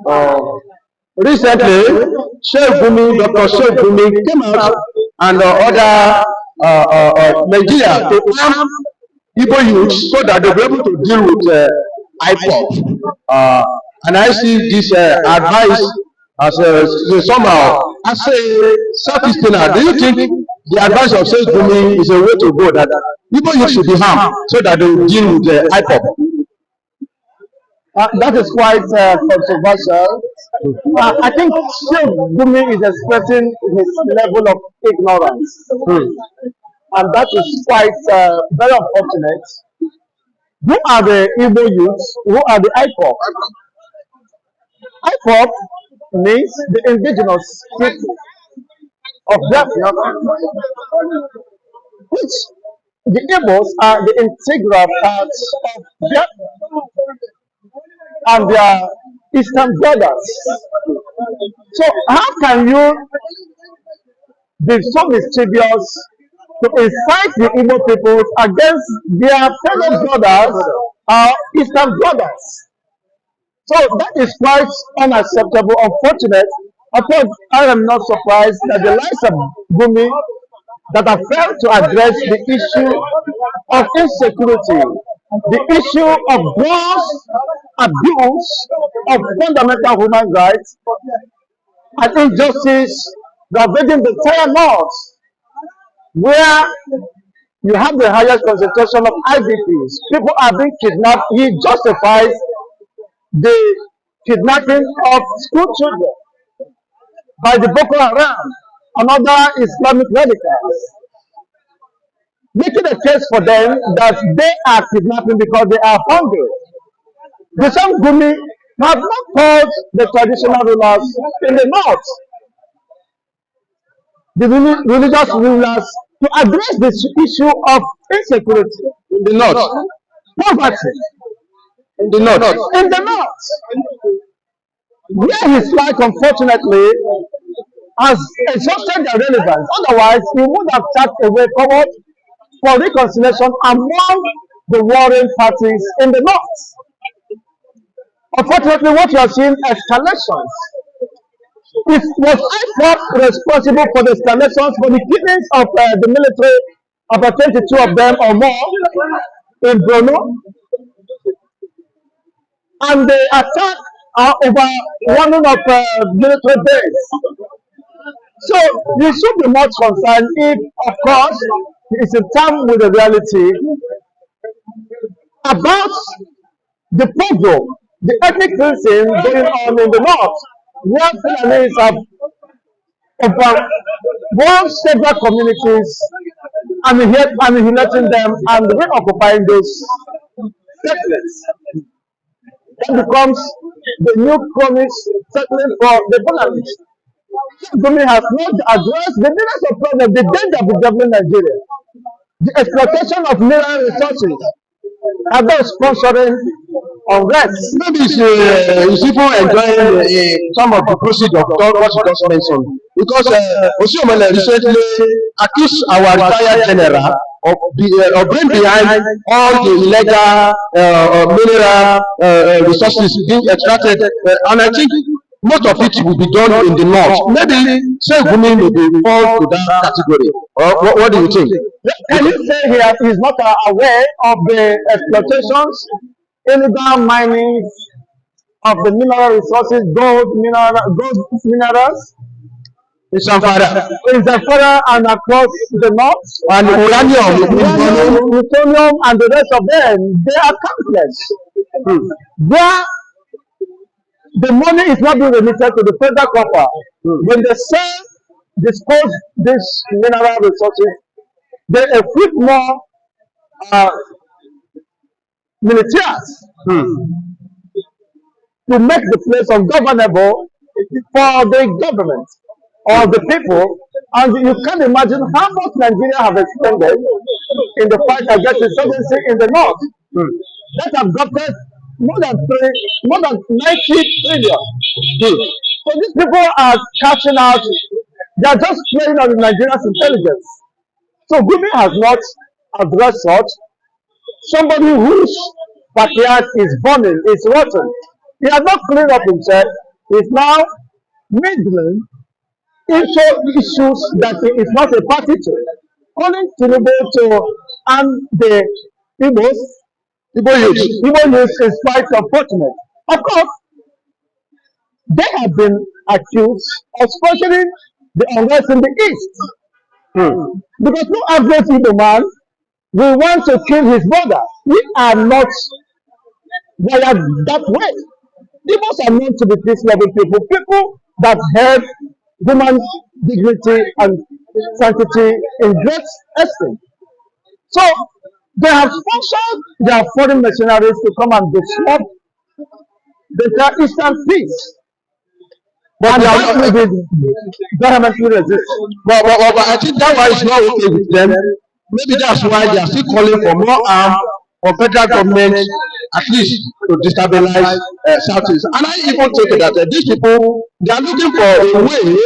Uh, Recently, Dr. Sheikh Gumin came out and other Nigeria to arm Igbo youths so that they'll be able to deal with Ipob. And I see this advice as somehow as a self-sustainer. Do you think the advice of Sheikh Gumi is a way to go that Igbo youth should be harmed so that they will deal with Ipob? That is quite controversial. I think Sheikh Gumi is expressing his level of ignorance, and that is quite very unfortunate. Who are the Igbo youths? Who are the IPOP? IPOP means the indigenous people of Biafra, which the Igbos are the integral parts of Biafra and their eastern brothers. So how can you be so mischievous to incite the Igbo peoples against their fellow brothers, our eastern brothers? So that is quite unacceptable, unfortunate. Of course, I am not surprised that the likes of Gumi that have failed to address the issue of insecurity, the issue of gross abuse of fundamental human rights and injustice ravaging the entire north, where you have the highest concentration of IDPs. People are being kidnapped. He justifies the kidnapping of school children by the Boko Haram and other Islamic radicals, making a case for them that they are kidnapping because they are hungry. The same Gumi have not called the traditional rulers in the north, the religious rulers, to address this issue of insecurity in the north, poverty in the north, where his life unfortunately has exhausted their relevance. Otherwise, he would have charged a way forward for reconciliation among the warring parties in the north. Unfortunately, what you are seeing escalations. It was IPOB responsible for the escalations for the killings of the military, about 22 of them or more in Borno, and the attack over one of military base. So we should be much concerned if, of course, it's in terms with the reality about the pogrom, the ethnic cleansing going on in the north, where Fulanis have overwhelmed several communities and annihilating them and reoccupying those settlements. That becomes the new promise settlement for the Fulanis. Government has not addressed the meanings of problem, the danger of the government Nigeria, the exploitation of mineral resources, and those sponsoring unrest. Maybe it's even enjoying some of the proceeds of what you just mentioned. Because Oshiomhole recently accused our retired general of being behind all the illegal mineral resources being extracted. And I think most of it will be done in the north. Maybe Sheikh Gumi may be fall to that category. Or what do you think? Can you say here he is not aware of the exploitations, illegal mining of the mineral resources, gold minerals in Zamfara and across the north, and uranium, plutonium, and the rest of them? They are countless. Where the money is not being remitted to the federal copper. When they dispose these mineral resources, they equip more militias to make the place ungovernable for the government or the people. And you can imagine how much Nigeria have expended in the fight against insurgency in the north. That have gotten more than 90 trillion. So these people are cashing out. They are just playing on Nigeria's intelligence. So Gumi has not addressed such. Somebody whose backyard is burning, is rotten, He has not cleaned up himself. He's now meddling into issues that he is not a party to. Calling Tinubu to arm the Igbos, Igbo youth. Igbo youth is quite unfortunate. Of course, they have been accused of sponsoring the unrest in the east. Because no average Igbo man will want to kill his brother. We are not wired that way. Igbos are known to be peace-loving people, people that have human dignity and sanctity in great esteem. So they have sponsored their foreign mercenaries to come and disrupt the entire eastern peace. But And the they one, are will be vehemently resist. but I think that one is not okay with them. Maybe that's why they are still calling for more arm for federal government, at least to destabilize Southeast. And I even think that these people, they are looking for a way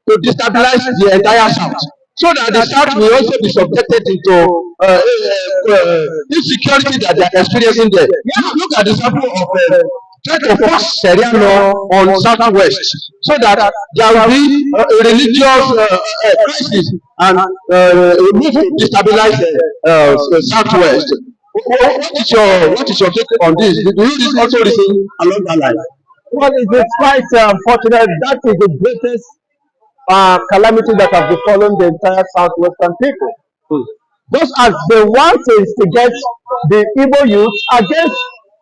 to destabilize the entire South, so that the South will also be subjected into insecurity that they are experiencing there. Look at the example of try to force Sharia law on Southwest, so that there will be a religious crisis and a move to destabilize Southwest. What is your take on this? Do you also reason along that line? Well, it is quite unfortunate. That is the greatest calamity that has befallen the entire southwestern people. Just as they want to instigate the Igbo youth against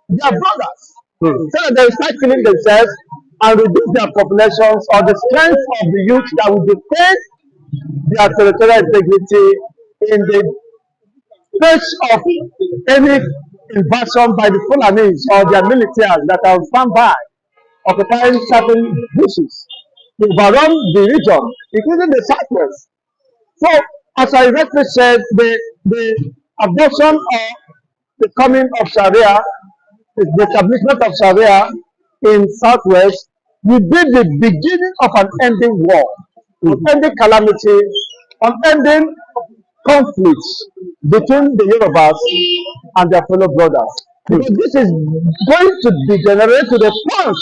their brothers, so that they start killing themselves and reduce their populations or the strength of the youth that will defend their territorial integrity in the face of any invasion by the Fulanis or their militaries that are on standby, occupying certain bushes to overrun the region, including the southwest. So, as I rightly said, the adoption or the coming of Sharia, the establishment of Sharia in Southwest will be the beginning of an ending war, an ending calamity, an ending conflict between the Yorubas and their fellow brothers. Because this is going to degenerate to the point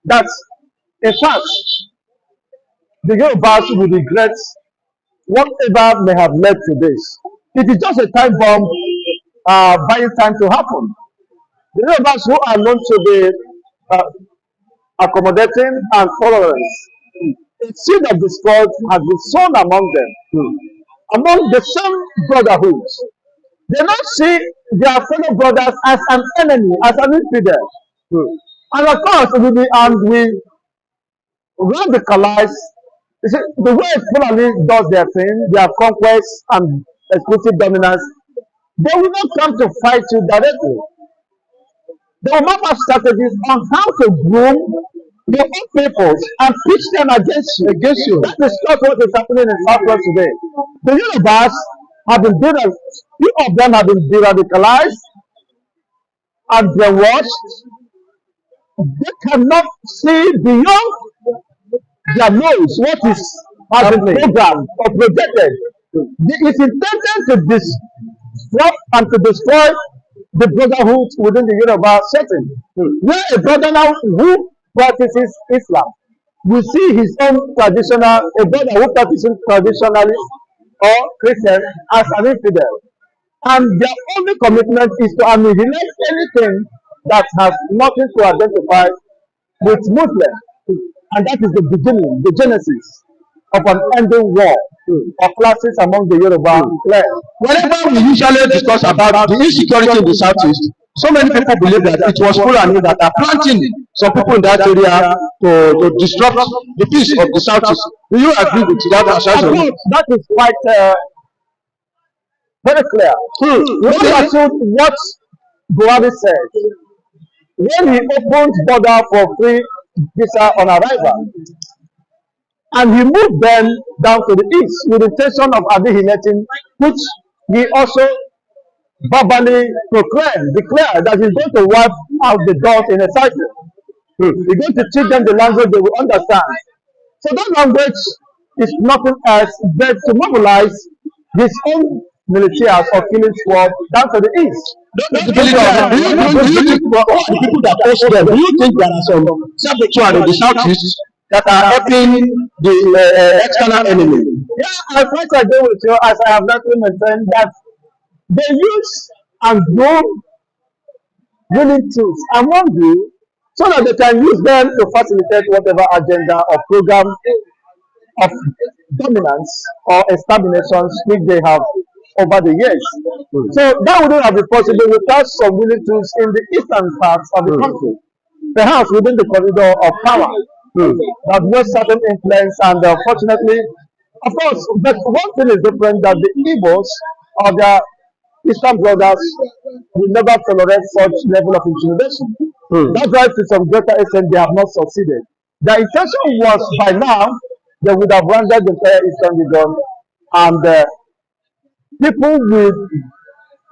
that, in fact, the Yorubas will regret whatever may have led to this. It is just a time bomb buying time to happen. The Yorubas who are known to be uh, accommodating and tolerant, a seed of discord has been sown among them, among the same brotherhood. They don't see their fellow brothers as an enemy, as an infidel. And of course, we radicalize. You see, the way Fulani does their thing, their conquest and exclusive dominance, they will not come to fight you directly. They will map out strategies on how to groom your own peoples and pitch them against you. That is not what is happening in Southwest today. The Yorubas have been few of them have been de-radicalized and brainwashed. They cannot see beyond their nose what is has been programmed or projected. It is intended to disrupt and to destroy the brotherhood within the Yoruba setting. Where a brother now who practices Islam will see his own a brother who practices traditionally or Christian as an infidel. And their only commitment is to annihilate anything that has nothing to identify with Muslim. And that is the beginning, the genesis of an ending war of classes among the Yoruba clan. Whenever we usually discuss about the insecurity in the southeast, so many people believe that it was Fulani that are planting some people in that area to disrupt the peace of the southeast. Do you agree with that assertion? That is quite very clear. When you assume what Buhari said, when he opened border for free visa on arrival, and he moved them down to the east with the intention of annihilating, which he also verbally declared that he's going to wipe out the doors in a cycle. He's going to teach them the language they will understand. So that language is nothing else but to mobilize his own militias or killing squad down to the east. visibility of it. Do you think for all the people that post them, do you think there are some saboteurs in the southeast that are helping the external enemy? Yeah, I quite agree with you, as I have rightly maintained that they use and grow willing tools among you so that they can use them to facilitate whatever agenda or program of dominance or exterminations which they have over the years. So that wouldn't have been possible without some willing tools in the eastern parts of the country, perhaps within the corridor of power that was certain influence. And fortunately, of course, but one thing is different, that the Igbos or their Eastern brothers will never tolerate such level of intimidation. That's why to some greater extent they have not succeeded. Their intention was by now they would have rounded the entire Eastern region, and people will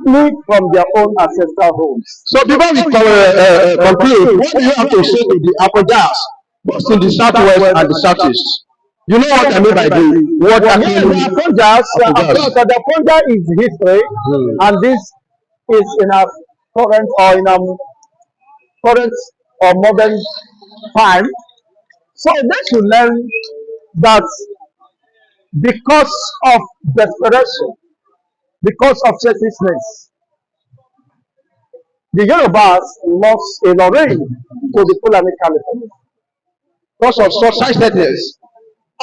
flee from their own ancestral homes. So before we conclude, what do you have to say to the Apojas, both in the southwest and the southeast? You know what I mean by the word the Apojas, of course, the Apoja is history, and this is in our current or modern time. So they should learn that because of desperation, because of selfishness, the Yorubas lost a Lorraine to the Fulani Caliphate. Because of short-sightedness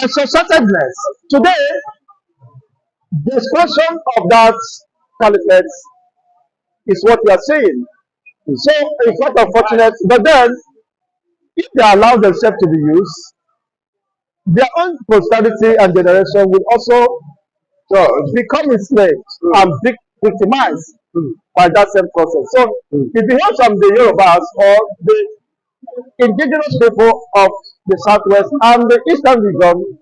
and short-sightedness. Today, the expansion of that caliphate is what we are saying. So it's not unfortunate, but then if they allow themselves to be used, their own posterity and generation will also become enslaved and victimized by that same process. So if you hear from the Yorubas or the indigenous people of the southwest and the eastern region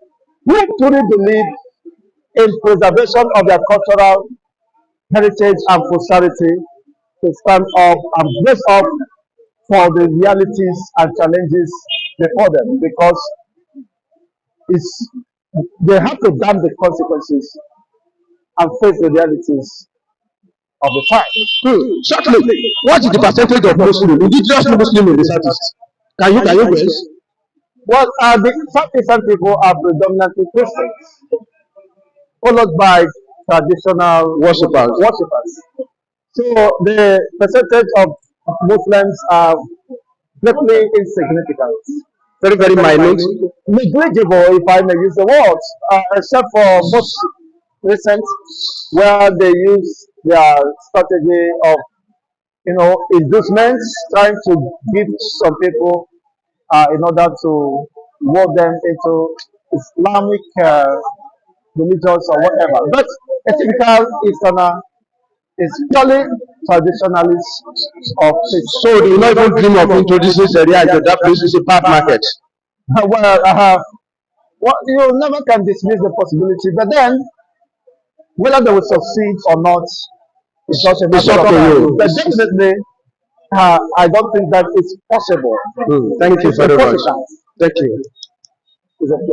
who truly believe in preservation of their cultural heritage and posterity, to stand up and brace up for the realities and challenges before them, because they have to damn the consequences and face the realities of the time. Certainly, what is the percentage of Muslim, indigenous Muslim in the southeast? Can you guess? Well, the southeastern people are predominantly Christians, followed by traditional worshippers. So the percentage of Muslims are greatly insignificant. Very minute. Negligible, if I may use the words, except for most recent, where they use their strategy of, inducements, trying to give some people in order to lure them into Islamic religions or whatever. But a typical Easterner is purely traditionalist of faith. So do you not even dream of introducing Sharia into that place? Is a bad market. Well, you never can dismiss the possibility, but then whether they will succeed or not is not a matter of you. But definitely, I don't think that it's possible. Thank you very much. Thank you.